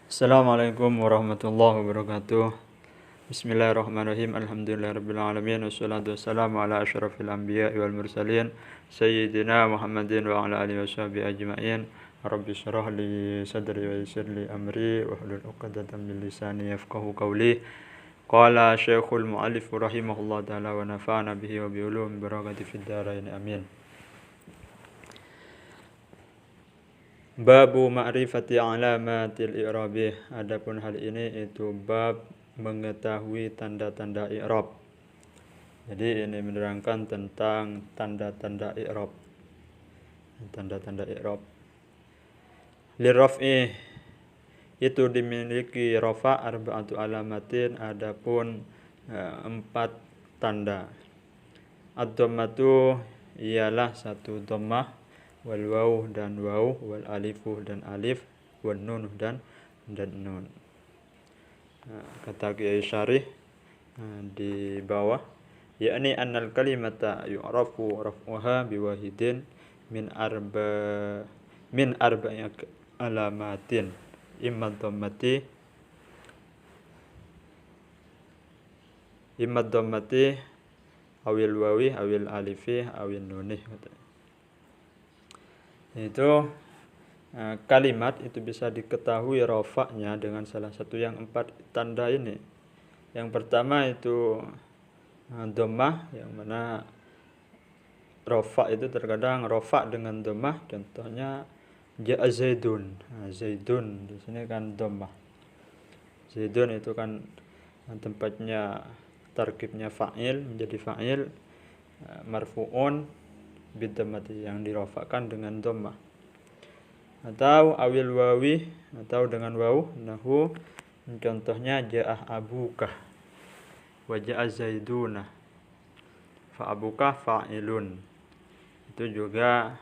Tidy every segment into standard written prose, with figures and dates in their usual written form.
Assalamualaikum warahmatullahi wabarakatuh. Bismillahirrahmanirrahim. Alhamdulillahirabbil alamin wassalatu wassalamu ala asyrafil anbiya'i wal mursalin sayyidina Muhammadin wa ala alihi washabihi ajmain. Rabbi shrah li sadri wa yassir li amri wahlul 'uqdatam min lisani yafqahu qawli. Qala Syekhul Mu'allif rahimahullah taala wa nafa'ana bihi wa bi ulumi barakati fid dharain amin. Babu ma'rifati alamatil i'rabi. Adapun hal ini itu bab mengetahui tanda-tanda i'rab. Jadi ini menerangkan tentang tanda-tanda i'rab. Tanda-tanda i'rab. Liraf'i itu dimiliki rafa arba'atu alamatin, adapun 4 tanda. Ad-dhammatu ialah satu dhammah, wal waw dan waw, wal alifu dan alif, wan nun dan nun. Kata Kiai Syarih di bawah, yakni annal kalimata yu'rafu raf'uha biwahidin min arba'i alamatin, imma dhammati awil wawi awil alifi awil nunih. Itu kalimat itu bisa diketahui rafa'nya dengan salah satu yang 4 tanda ini. Yang pertama itu dhammah, yang mana rafa' itu terkadang rafa' dengan dhammah. Contohnya ja'a zaidun. Zaidun di sini kan dhammah. Zaidun itu kan tempatnya tarkibnya fa'il menjadi fa'il marfu'un bidhammati, yang dirafa'kan dengan dhammah. Atau awil wawi, atau dengan waw, nahu contohnya ja'ah abuka wa ja'a zaiduna fa abuka fa'ilun. Itu juga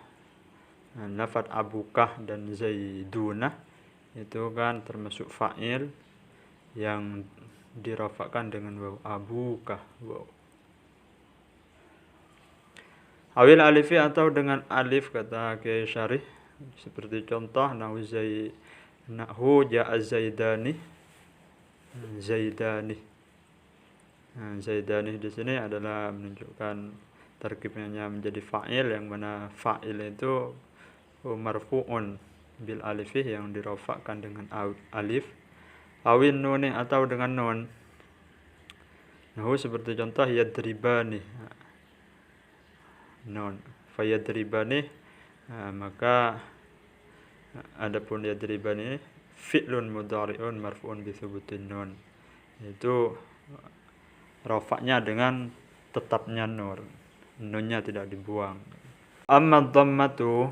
lafaz abuka dan zaiduna itu kan termasuk fa'il yang dirafa'kan dengan waw, abuka waw. Awil alifi, atau dengan alif, kata Kiai Syarih, seperti contoh nahu ja'a zaidani. Zaidani di sini adalah menunjukkan tarkibnya menjadi fa'il, yang mana fa'il itu marfu'un bil alifi, yang dirafa'kan dengan alif. Awin nuni, atau dengan nun. Nahu seperti contoh yadribani, nun fayadribani, maka adapun yadribani fi'lun mudhari'un marfu'un bi thubutin nun, itu rafa'nya dengan tetapnya nunnya tidak dibuang. Amma dhammatu,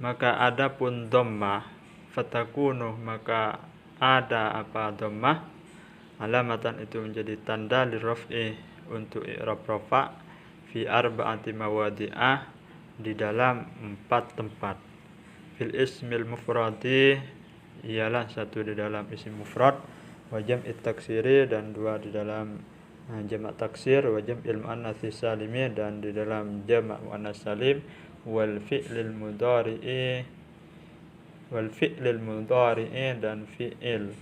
maka adapun dhammah, fatakunu, maka ada apa dhammah, alamatan itu menjadi tanda liraf'i untuk i'rab rafa' fi arba'ati mawadi'ah, di dalam 4 tempat. Fil ismil mufradi, ialah 1 di dalam isim mufrad, wa jam'it taksiri, dan 2 di dalam jamak taksir, wa jam'il muannats salimi, dan di dalam jamak muannats salim, wal fi'lil mudhari'i dan fi'il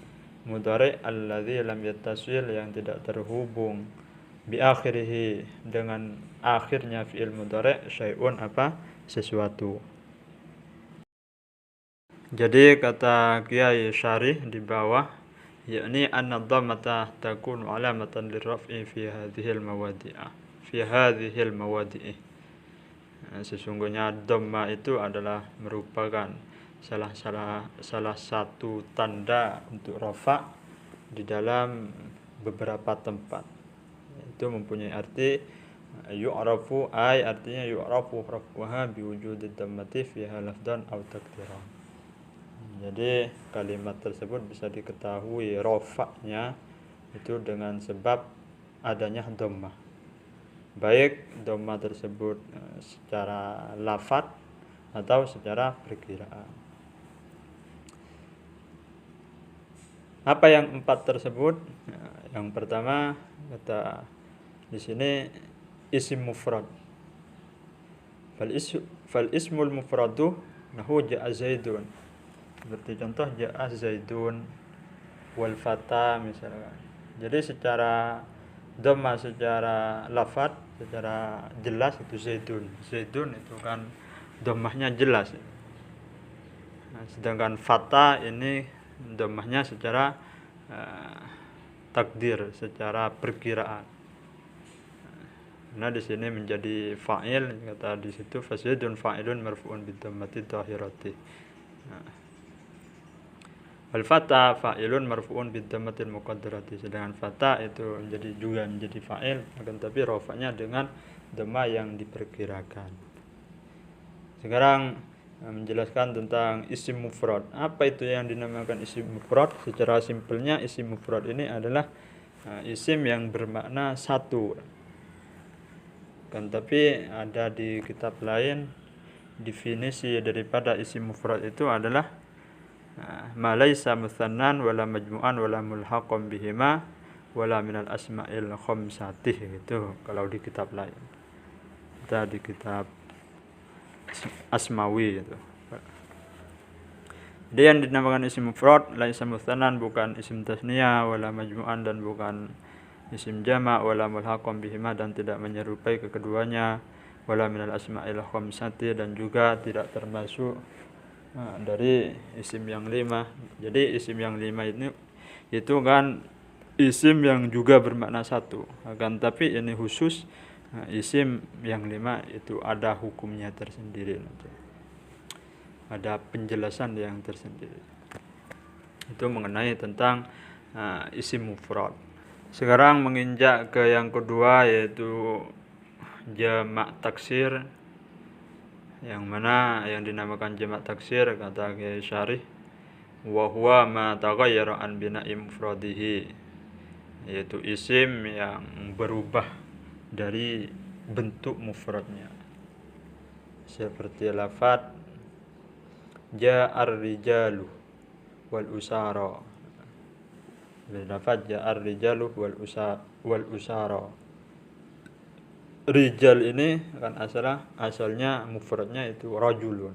mudhari' alladzi lam yattasil, yang tidak terhubung bi akhirih, dengan akhirnya fi'il mudhari' syai'un, apa, sesuatu. Jadi kata Kiai Syarih di bawah, yakni anna dhammata takunu alamatan lirraf'i fi hadhil mawadi'i. Sesungguhnya dhamma itu adalah merupakan salah satu tanda untuk rafa' di dalam beberapa tempat. Itu mempunyai arti yu'rafu, artinya yu'rafu raf'uha biwujudid dhammati fiha lafdan aw takdiran. Jadi kalimat tersebut bisa diketahui rafa'nya itu dengan sebab adanya dhammah, baik dhammah tersebut secara lafaz atau secara perkiraan. Apa yang 4 tersebut? Yang pertama, kata di sini isim mufrad. Fal ismul mufradu nahu ja'a zaidun. Seperti contoh ja'a zaidun, wal fata misalkan. Jadi secara dhamma, secara lafaz, secara jelas itu zaidun. Zaidun itu kan dhammahnya jelas. Nah, sedangkan fata ini dhammahnya secara takdir, secara perkiraan. Nah, di sini menjadi fa'il, kata di situ fazaidun fa'ilun marfu'un bidhammati dhahirati. Al fata fa'ilun marfu'un bidhammatil muqaddarati. Sedangkan fata itu menjadi fa'il, akan tapi rafa'nya dengan dhamma yang diperkirakan. Sekarang menjelaskan tentang isim mufrad. Apa itu yang dinamakan isim mufrad? Secara simpelnya isim mufrad ini adalah isim yang bermakna satu. Kan tapi ada di kitab lain definisi daripada isim mufrad itu adalah ma laisa mutsannan wala majmu'an wala mulhaqan bihima wala minal asma'il khamsati, gitu kalau di kitab lain. Kita di kitab Asmawi gitu. Jadi yang dinamakan isim mufrad laisa mutsannan, bukan isim tasniyah, wala majmu'an dan bukan isim jama', wala mulhaqan bihima dan tidak menyerupai keduanya, wala minal asma'il khamsati dan juga tidak termasuk dari isim yang 5. Jadi isim yang 5 ini itu kan isim yang juga bermakna satu, akan tapi ini khusus isim yang 5 itu ada hukumnya tersendiri, ada penjelasan yang tersendiri. Itu mengenai tentang isim mufrad. Sekarang menginjak ke yang kedua, yaitu jamak taksir, yang mana yang dinamakan jamak taksir kata Kiai Syarih wa huwa ma taghayyara an bina'i mufradihi, yaitu isim yang berubah dari bentuk mufradnya, seperti lafaz ja'ar rijalu wal usara. Lafaz ja'ar rijalu wal usara. Rijal ini kan asalnya mufradnya itu rajulun.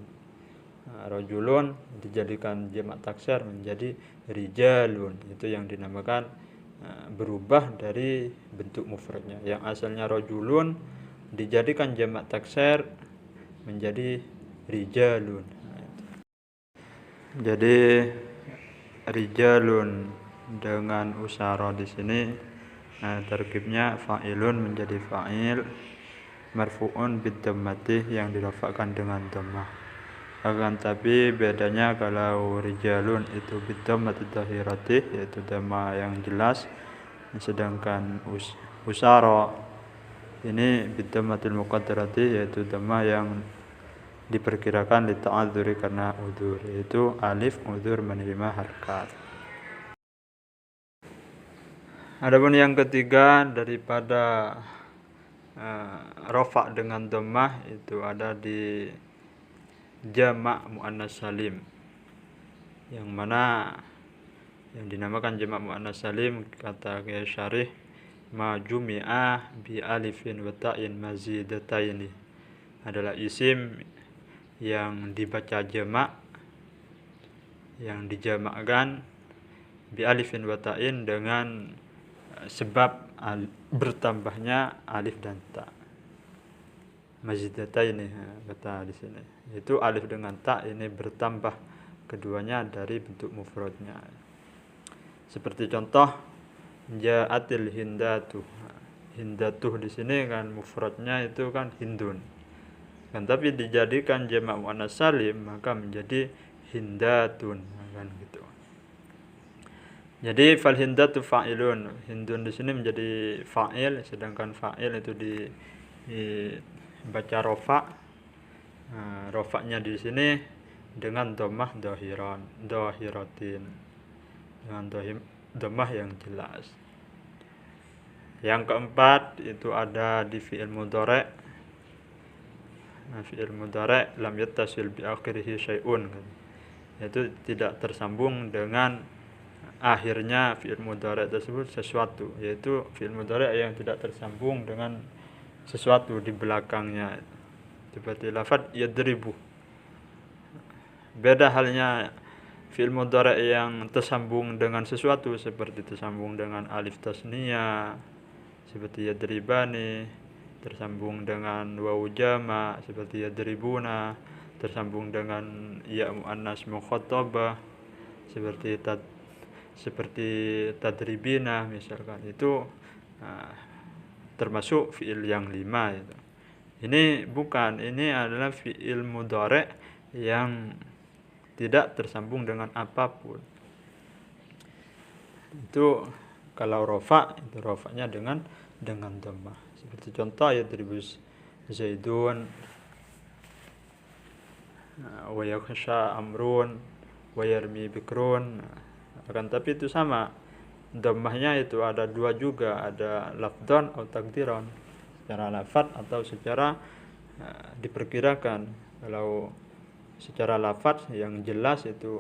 Rajulun dijadikan jamak taksir menjadi rijalun. Itu yang dinamakan berubah dari bentuk mufradnya. Yang asalnya rajulun dijadikan jamak taksir menjadi rijalun. Jadi rijalun dengan usara di sini terkibnya fa'ilun menjadi fa'il marfu'un bidhammati yang dirafa'kan dengan dhammah. Akan tapi bedanya kalau rijalun itu bidhammati dhahirati, yaitu dhamma yang jelas, sedangkan usara ini bidhammatil muqaddarati, yaitu dhamma yang diperkirakan li ta'adzuri karena udzur, yaitu alif udzur menerima harkat. Adapun yang ketiga daripada rafa' dengan dhammah itu ada di jamak muannas salim, yang mana yang dinamakan jamak muannas salim kata Kiai Syarih ma jumi'a bi alifin wa ta'in mazidataini, adalah isim yang dibaca jamak, yang dijamakkan bi alifin wa ta'in dengan sebab bertambahnya alif dan ta. Mazidataini kata di sini. Itu alif dengan ta ini bertambah keduanya dari bentuk mufradnya. Seperti contoh ja'atil hindatu. Hindatuh di sini kan mufradnya itu kan hindun. Kan tapi dijadikan jamak muannas salim maka menjadi hindatun, kan gitu. Jadi fal hindatu fa'ilun. Hindun di sini menjadi fa'il, sedangkan fa'il itu dibaca rafa'. Rafa'nya di sini dengan dhammah dhahiratin. Dengan dhammah yang jelas. Yang keempat itu ada di fi'il mudhari'. Fi'il mudhari' lam yattasil bi akhirih syai'un, yaitu tidak tersambung dengan akhirnya fi'il mudhari' tersebut sesuatu, yaitu fi'il mudhari' yang tidak tersambung dengan sesuatu di belakangnya, seperti lafaz yadribu. Beda halnya fi'il mudhari' yang tersambung dengan sesuatu seperti tersambung dengan alif tasniyah seperti yadribani, tersambung dengan wawu jama seperti yadribuna, tersambung dengan ya muannas mukhatabah seperti tadribina misalkan, itu termasuk fi'il yang 5 itu. Ini adalah fi'il mudhari' yang tidak tersambung dengan apapun. Itu kalau itu rafa'nya dengan dhammah. Seperti contoh yadribus zaidun wa yakhsha amrun wa yarmi bikrun. Akan tapi itu sama, dhammahnya itu ada dua juga, ada lafdhan atau takdiran, secara lafaz atau secara diperkirakan. Kalau secara lafaz yang jelas itu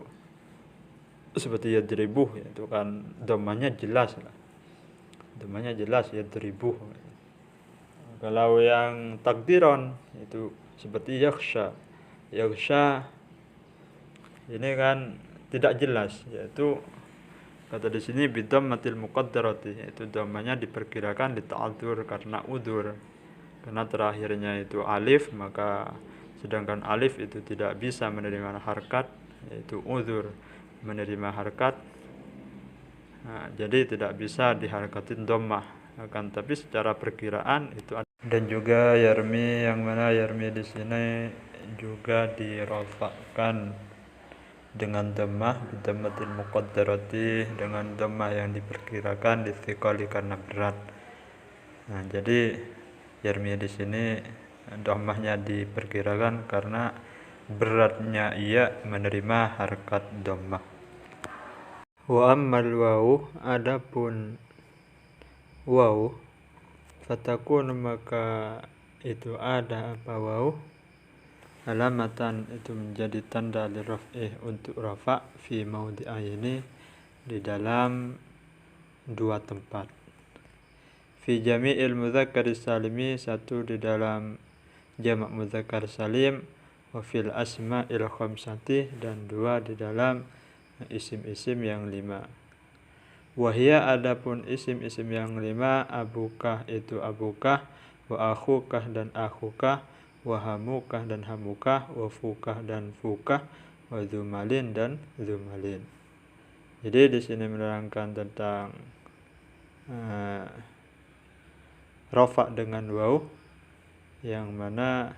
seperti yadribuh, itu kan dhammahnya jelas lah. Dhammahnya jelas yadribuh. Kalau yang takdiran itu seperti yakhsha. Yakhsha ini kan tidak jelas, yaitu kata di sini bidhammatil muqaddarati, yaitu dhammahnya diperkirakan lita'adzur karena udzur. Karena terakhirnya itu alif, maka sedangkan alif itu tidak bisa menerima harkat, yaitu udzur menerima harkat. Jadi tidak bisa diharakatin dhammah. Akan tapi secara perkiraan itu ada. Dan juga yarmi, yang mana yarmi di sini juga dirafa'kan dengan dhammah bidhammatil muqaddarati, dengan dhammah yang diperkirakan dithiqali karena berat. Jadi yarmi di sini dhammahnya diperkirakan karena beratnya ia menerima harkat dhammah. Wa ammal wawu, adapun wawu, fatakun maka itu ada apa wawu, alamatan itu menjadi tanda liraf'ih untuk rafa' fi maudhi'aini di dalam dua tempat. Fi jami'il mudzakkar salimi, satu di dalam jamak mudzakkar salim, wa fil asma'il khamsati, dan dua di dalam isim-isim yang 5. Wahia, adapun isim-isim yang 5, abukah itu abukah, wa akhukah dan akhukah, wa hamukah dan hamukah, wa fukah dan fukah, wa dzumalin dan dzumalin. Jadi di sini menerangkan tentang rafa' dengan waw, yang mana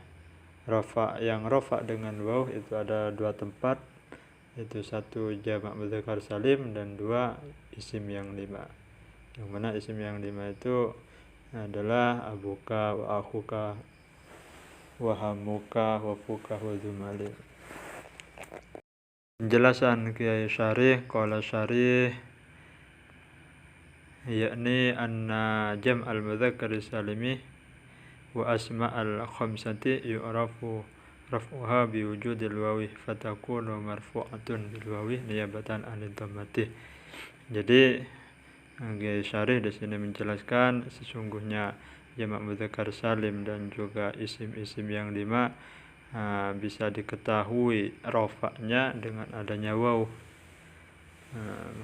yang rafa' dengan waw itu ada dua tempat, itu satu jamak mudzakkar salim dan dua isim yang 5. Yang mana isim yang 5 itu adalah abuka, wa akhuka, wa hamuka, wa fuka, wa dzumalin. Penjelasan Kiai Syarih, qala Syarih, yakni anna jam'al mudzakkar salimi wa asma'al khamsati yu'rafu raf'uha biwujudil wawi fatakunu marfu'atun bil wawi niyabatan 'anid dhammati. Jadi Kiai Syarih di sini menjelaskan sesungguhnya jamak mudzakkar salim dan juga isim-isim yang 5 bisa diketahui rafa'nya dengan adanya waw.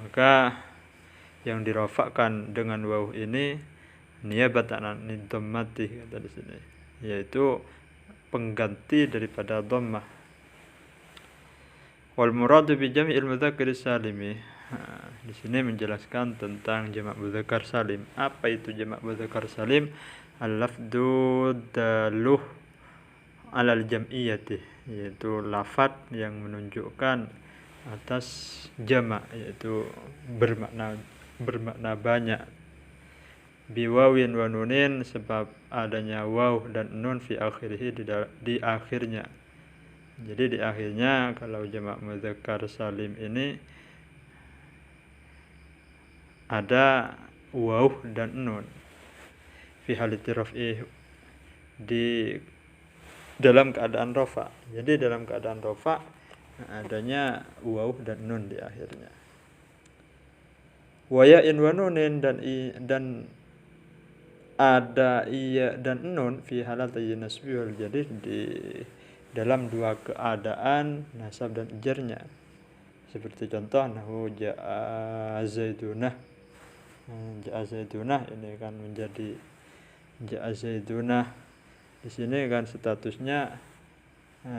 Maka yang dirafa'kan dengan waw ini niyabatan 'anid dhammati, kata di sini, yaitu pengganti daripada dhammah. Wal muradu bi jam'il mudzakkar salimi, di sini menjelaskan tentang jamak mudzakkar salim. Apa itu jamak mudzakkar salim? Al-lafdhu daluh 'alal jam'iyyati, yaitu lafaz yang menunjukkan atas jamak, yaitu bermakna banyak. Biwawin wa nunin, sebab adanya waw dan nun fi akhirih, di akhirnya. Jadi di akhirnya kalau jamak mudzakkar salim ini ada waw dan nun fi halati raf'i, di dalam keadaan rafa. Jadi dalam keadaan rafa adanya waw dan nun di akhirnya. Wa ya'in wa nunin, dan ada iya dan nun fi halatay nasbi wal jarih, di dalam dua keadaan nasab dan jarnya. Seperti contoh nahu ja'a zaidunah. Ja'a zaidunah ini kan menjadi ja'a zaidunah. Di sini kan statusnya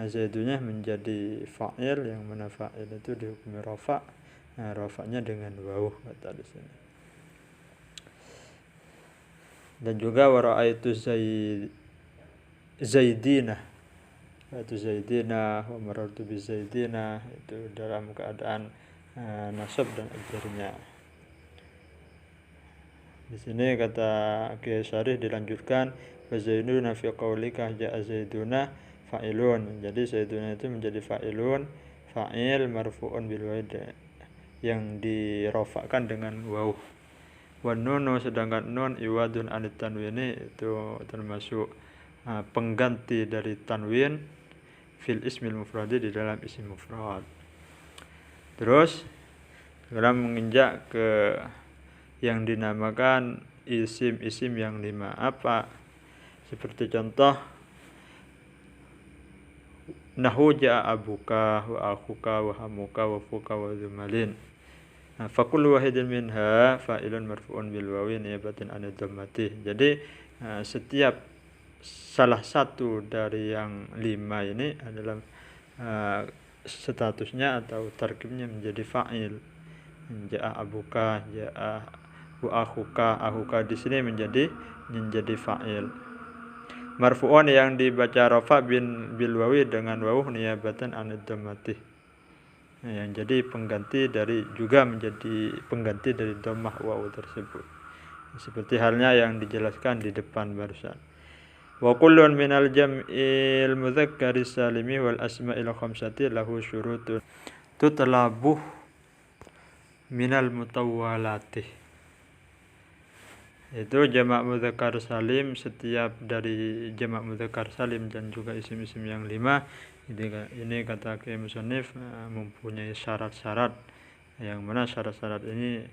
zaidunya menjadi fa'il, yang mana fa'il itu dihukumi rafa'. Rafa'nya dengan waw kata di sini. Dan juga wara'aitu zaidina. Itu zaidina wa marartu bi zaidina, itu dalam keadaan nasab dan ajarnya. Di sini kata Kiai Syarih dilanjutkan fa zaiduna fi qaulika ja'a zaiduna fa'ilun. Jadi zaiduna itu menjadi fa'ilun, fa'il marfu'un bil waw yang dirofakkan dengan waw. Wan nunu, sedangkan nun iwadun anit tanwini, itu termasuk pengganti dari tanwin fil ismil mufradi, di dalam isim mufrad. Terus dalam menginjak ke yang dinamakan isim-isim yang 5 apa? Seperti contoh nahu ja'a abuka wa akhuka wa hamuka wa fuka wa zumalin. Fakul wahidin minha fa'ilun marfu'un bil wawi niyabatin anid dhammati. Jadi setiap salah satu dari yang 5 ini adalah statusnya atau tarkibnya menjadi fa'il. Ja'a abuka, ja'a wa akhuka di sini menjadi fa'il. Marfu'un yang dibaca rafa bil wawi dengan waw niyabatan anid dhammati. Yang jadi pengganti dari, juga menjadi pengganti dari dhammah waw tersebut. Seperti halnya yang dijelaskan di depan barusan. Wa kullun minal jam'il mudzakkaris salimi wal asma'il khamsati lahu syurutun tutlabuh minal mutawwalati. Itu jamak mudzakkar salim, setiap dari jamak mudzakkar salim dan juga isim-isim yang 5 ini kata Kiai Musannif mempunyai syarat-syarat, yang mana syarat-syarat ini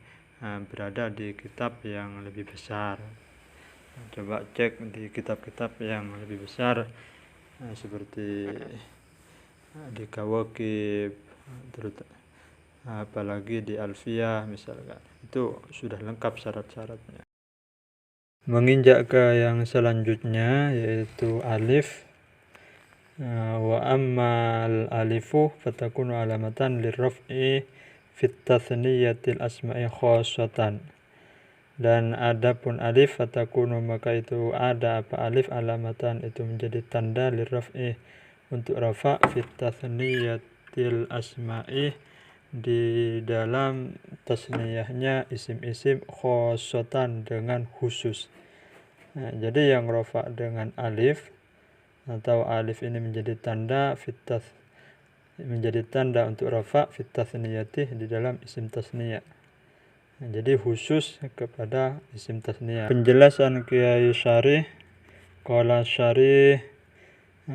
berada di kitab yang lebih besar. Coba cek di kitab-kitab yang lebih besar seperti di Kawakib, apalagi di Alfiyah misalkan, itu sudah lengkap syarat-syaratnya. Menginjak ke yang selanjutnya yaitu alif. Wa ammal alifu fatakunu alamatan lirraf'i fit tathniyatil asma'i khassatan. Dan adapun alif fatakunu, maka itu ada apa alif, alamatan itu menjadi tanda lirraf'i untuk rafa' fit tathniyatil asma'i di dalam tasniyahnya isim-isim khassatan dengan khusus. Jadi yang rafa' dengan alif atau alif ini menjadi tanda menjadi tanda untuk rafa' fit tasniyati di dalam isim tasniyah. Jadi khusus kepada isim tasniyah. Penjelasan Kiai Syarih, qala Syarih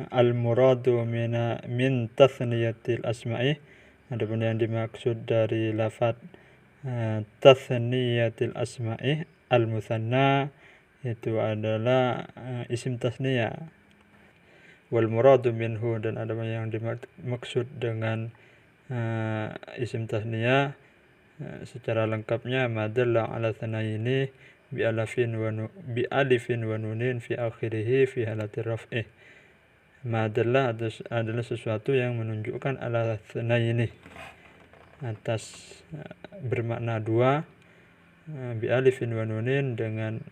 al-muradu min tathniyatil asma'i, adapun yang dimaksud dari lafaz tathniyatil asma'i al-mutsanna itu adalah isim tasniyah. Wal muradu minhu, dan ada yang dimaksud dengan isim tasniyah secara lengkapnya madalla ala tsanaini bi alifin wa nunin fi akhirih fi halati raf'i. Madalla adalah sesuatu yang menunjukkan ala tsanaini, atas bermakna dua, bi alifin wa nunin dengan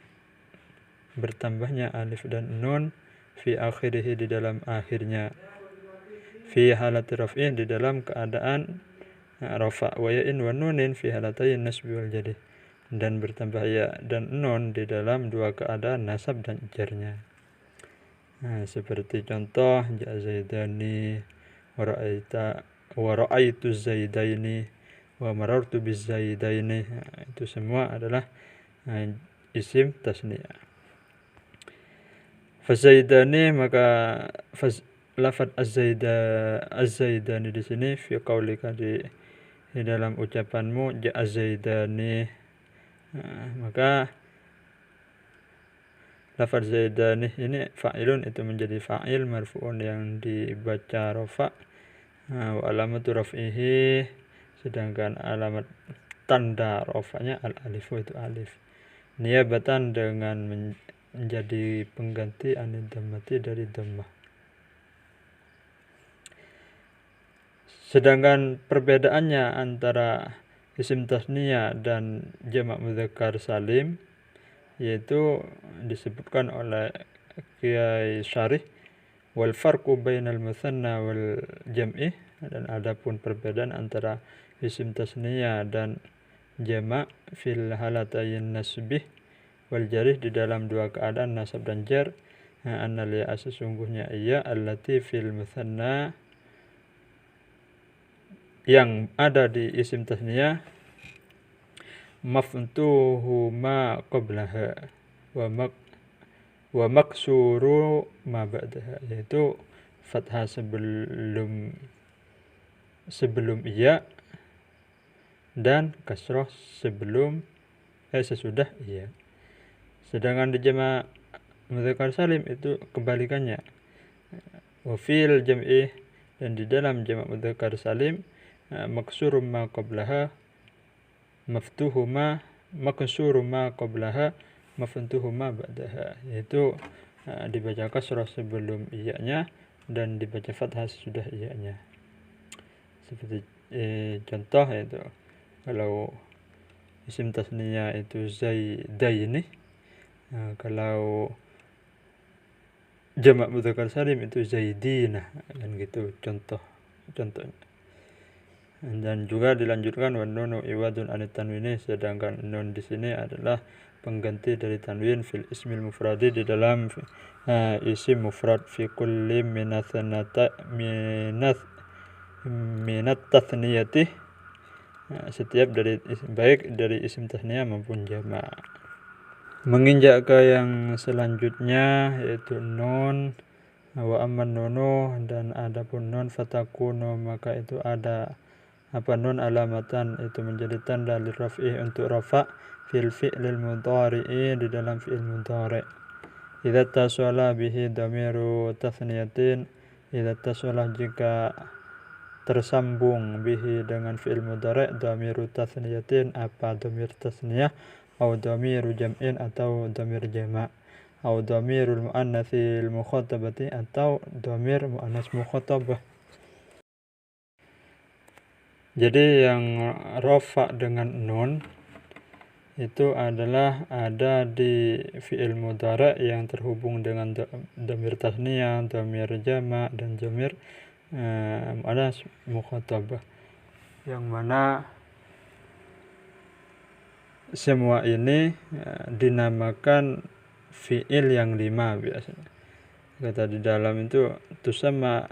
bertambahnya alif dan nun, fi akhirih di dalam akhirnya, fi halati raf'i di dalam keadaan rafa', wa ya'in wa nunin fi halatayn nasbi wal jadi, dan bertambah ya dan nun di dalam dua keadaan nasab dan jarnya. Seperti contoh ja'a zaidani wa ra'aitu zaidaini wa marartu biz zaidaini, itu semua adalah isim tasniyah. Fazaidani, maka lafaz az-zaidani di sini fi qaulika di dalam ucapanmu ja'a zaidani, maka lafaz zaidani ini fa'ilun, itu menjadi fa'il marfu'un yang dibaca rafa', wa alamatu raf'ihi, sedangkan alamat tanda rofa'nya al-alifu itu alif. Niyabatan dengan menjadi pengganti anid dhammati dari dhammah. Sedangkan perbedaannya antara isim tasniyah dan jamak mudzakkar salim yaitu disebutkan oleh Kiai Syarih, wal farqu bainal mutsanna wal jam'i, dan adapun perbedaan antara isim tasniyah dan jamak fil halatayn nasbih wal jarih di dalam dua keadaan nasab dan jar, annal ya sesungguhnya ia allati fil mutsanna yang ada di isim tasniyah maftuhu ma qablaha wa maksuru ma ba'daha, yaitu fathah sebelum iya dan kasroh sesudah iya. Sedangkan di jamak mudzakkar salim itu kebalikannya, wa fil jam'i, dan di dalam jamak mudzakkar salim maksurum ma qablaha maftuhu ma maksuru ma qablaha maftuhu ma ba'daha, yaitu dibaca kasrah sebelum iyanya dan dibaca fathah sesudah iyanya. Seperti contoh yaitu kalau isim tasniyah itu zaidaini, kalau jamak mudzakkar salim itu zaidina, kan gitu contohnya. Dan juga dilanjutkan wan nunu iwadun anit tanwini, sedangkan nun di sini adalah pengganti dari tanwin fil ismil mufradi di dalam isim mufrad fi kulli minat tathniyati, setiap baik dari isim tasniyah maupun jamak. Menginjak ke yang selanjutnya yaitu nun, wa amman nunu, dan adapun nun fatakunu, maka itu ada nun alamatan, itu menjadi tanda lirraf'i untuk rafa' fil fi'lil mudhari'i, di dalam fi'il mudhari'. Idza tasala bihi dhamiru tathniyatin, idza tasala jika tersambung bihi dengan fi'il mudhari' dhamiru tathniyatin, apa dhamir tasniyah, atau dhamiru jam'in atau dhamir jama', atau dhamirul muannatsil mukhatabati atau dhamir muannas mukhatabah. Jadi yang rafa dengan nun itu adalah ada di fi'il mudhari' yang terhubung dengan dhamir tasniyah, dhamir jama' dan dhamir muannas mukhatabah, yang mana semua ini dinamakan fi'il yang 5 biasanya. Kata di dalam itu tusammal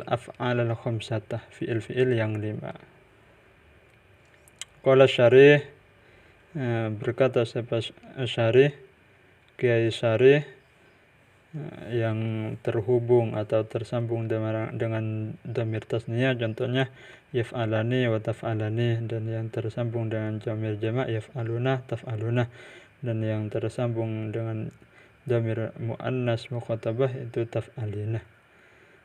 af'al al-khamsatah, fi'il yang 5. Qala Syarih, berkata siapa Syarih, Kiai Syarih, yang terhubung atau tersambung dengan dhamir tasniyah, contohnya yaf'alani wa taf'alani, dan yang tersambung dengan dhamir jama' yaf'aluna taf'aluna, dan yang tersambung dengan dhamir muannas mukhatabah itu taf'alina.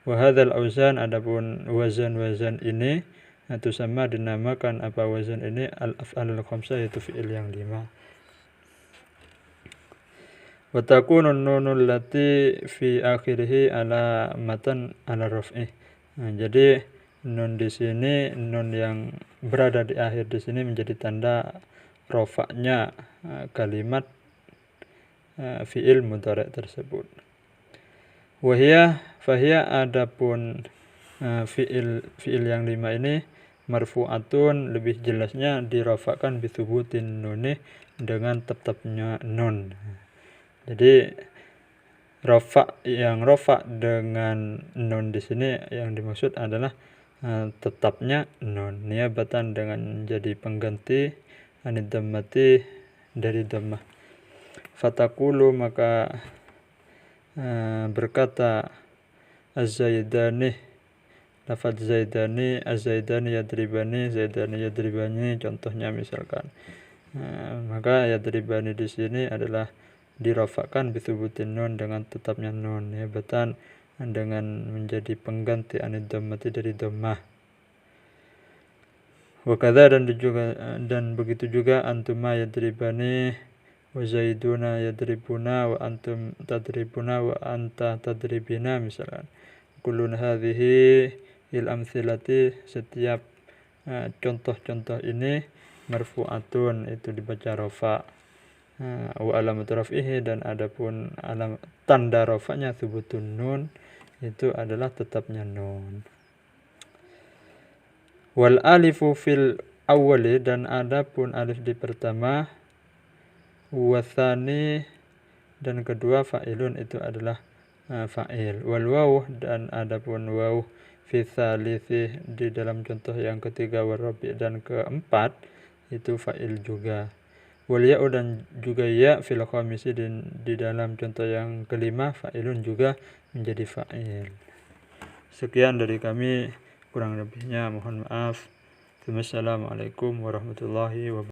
Wa hadzal auzan, adapun wazan-wazan ini itu sama dinamakan apa wazan ini al-af'alul khamsah, yaitu fi'il yang 5. Wa takunu nunul lati fi akhirih ala matan ala raf'i. Jadi nun di sini, nun yang berada di akhir di sini menjadi tanda rafa'nya kalimat fi'il mudhari' tersebut. Fahiyah, adapun fi'il yang 5 ini marfu'atun, lebih jelasnya dirafa'kan bithubutin nuni, dengan tetapnya nun. Jadi yang rafa' dengan nun di sini yang dimaksud adalah tetapnya nun, niyabatan dengan jadi pengganti anid dhammati dari dhammah. Fatakulu, maka berkata az-zaidani, lafaz zaidani, az-zaidani yadribani, zaidani yadribani, contohnya misalkan. Maka yadribani di sini adalah dirafa'kan bithubutin nun, dengan tetapnya nun, niyabatan dengan menjadi pengganti anid dhammati dari dhammah. Wa kadza dan begitu juga antuma yadribani wa zaiduna yadribuna wa antum tadribuna wa anta tadribina misalkan. Kullun hadhihi amthilati, setiap contoh-contoh ini marfu'atun, itu dibaca rafa. Wa alamat raf'ihi, dan adapun tanda rafa'nya thubutun nun, itu adalah tetapnya nun. Wal alifu fil awwali, dan adapun alif di pertama, wathani, dan kedua fa'ilun, itu adalah fa'il. Wal waw, dan adapun waw fi tsalithi, di dalam contoh yang ketiga, wal rabi', dan keempat, itu fa'il juga. Wal ya'u, dan juga ya fil khamisi, di dalam contoh yang kelima, fa'ilun juga menjadi fa'il. Sekian dari kami, kurang lebihnya mohon maaf. Wassalamualaikum warahmatullahi wabarakatuh.